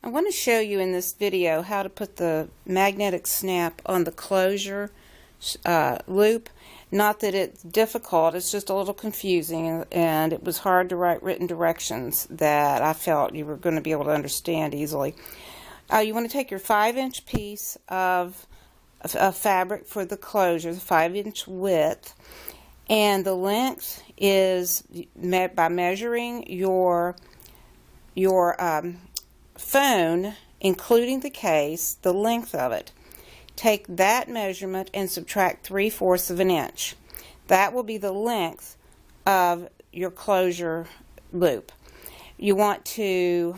I want to show you in this video how to put the magnetic snap on the closure loop. Not that it's difficult, it's just a little confusing, and it was hard to write written directions that I felt you were going to be able to understand easily. You want to take your 5-inch piece of fabric for the closure, the 5-inch width, and the length is by measuring your phone, including the case, the length of it. Take that measurement and subtract 3/4 of an inch. That will be the length of your closure loop. You want to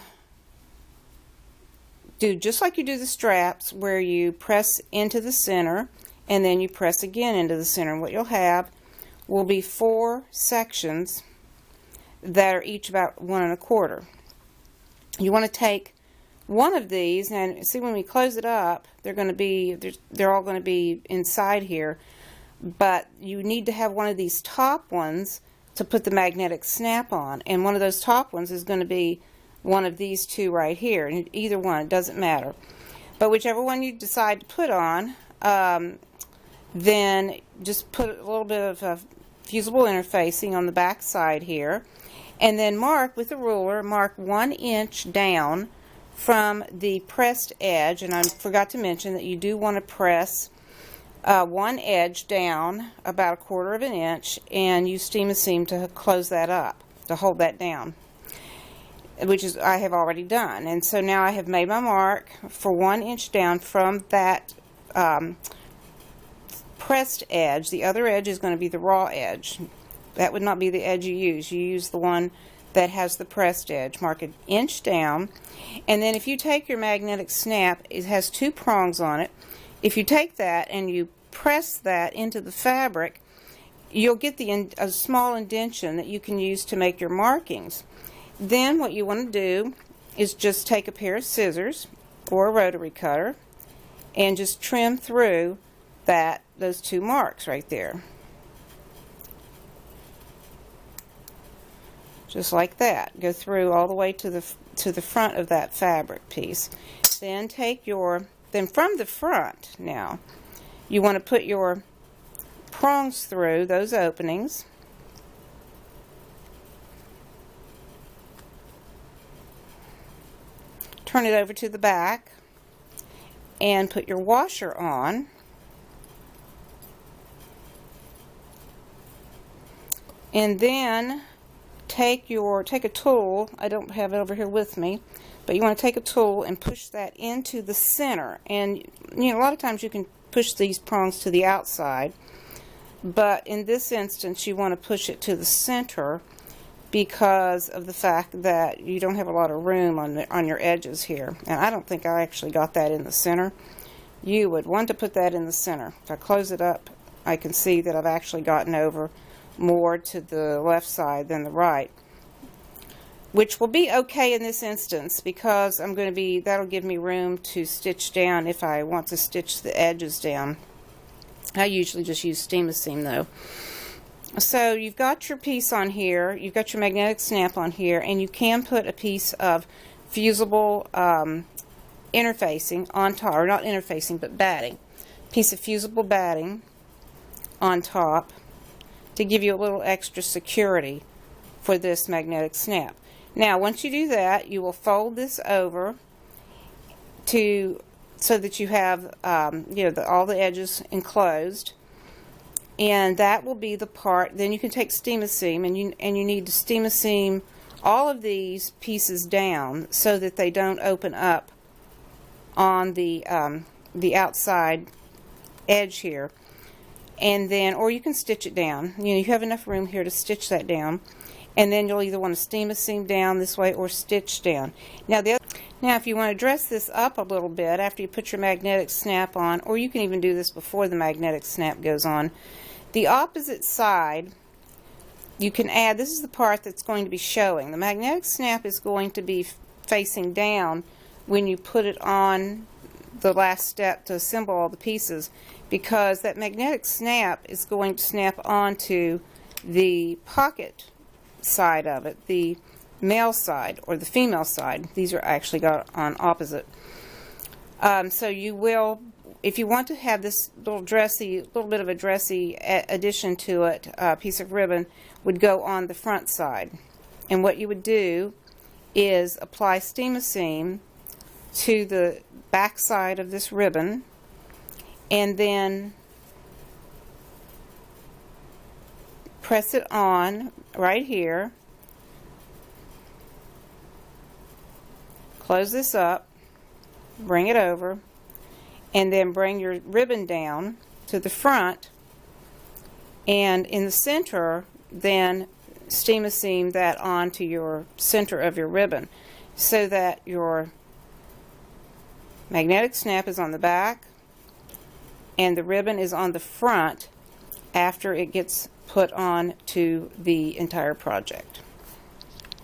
do just like you do the straps, where you press into the center and then you press again into the center. And what you'll have will be 4 sections that are each about 1 1/4. You want to take one of these, and see, when we close it up, they're all going to be inside here, but you need to have one of these top ones to put the magnetic snap on, and one of those top ones is going to be one of these two right here. Either one, it doesn't matter, but whichever one you decide to put on, then just put a little bit of fusible interfacing on the back side here, and then mark with a ruler, mark 1 inch down from the pressed edge. And I forgot to mention that you do want to press one edge down about 1/4 of an inch and use steam and seam to close that up, to hold that down, which is I have already done. And so now I have made my mark for 1 inch down from that pressed edge. The other edge is going to be the raw edge. That would not be the edge you use. You use the one that has the pressed edge. Mark 1 inch down, and then if you take your magnetic snap, it has 2 prongs on it. If you take that and you press that into the fabric, you'll get a small indentation that you can use to make your markings. Then what you want to do is just take a pair of scissors or a rotary cutter and just trim through those 2 marks right there. Just like that. Go through all the way to the front of that fabric piece. Then from the front, now you want to put your prongs through those openings. Turn it over to the back and put your washer on. And then take a tool. I don't have it over here with me, but you want to take a tool and push that into the center. And a lot of times you can push these prongs to the outside, but in this instance you want to push it to the center because of the fact that you don't have a lot of room on your edges here. And I don't think I actually got that in the center. You would want to put that in the center. If I close it up, I can see that I've actually gotten over more to the left side than the right, which will be okay in this instance because that'll give me room to stitch down if I want to stitch the edges down. I usually just use steam and seam though. So you've got your piece on here, you've got your magnetic snap on here, and you can put a piece of fusible interfacing on top, or not interfacing but batting, piece of fusible batting on top to give you a little extra security for this magnetic snap. Now once you do that, you will fold this over so that you have all the edges enclosed, and that will be the part. Then you can take steam and seam, and you need to steam and seam all of these pieces down so that they don't open up on the outside edge here. And then, or you can stitch it down. You have enough room here to stitch that down, and then you'll either want to steam a seam down this way or stitch down. Now if you want to dress this up a little bit after you put your magnetic snap on, or you can even do this before the magnetic snap goes on, the opposite side you can add. This is the part that's going to be showing. The magnetic snap is going to be facing down when you put it on the last step to assemble all the pieces, because that magnetic snap is going to snap onto the pocket side of it, the male side or the female side. These are actually got on opposite. So you will, if you want to have this little bit of a dressy addition to it, piece of ribbon would go on the front side. And what you would do is apply steam-a-seam to the back side of this ribbon, and then press it on right here. Close this up, bring it over, and then bring your ribbon down to the front, and in the center then steam-a-seam that onto your center of your ribbon so that your magnetic snap is on the back and the ribbon is on the front after it gets put on to the entire project.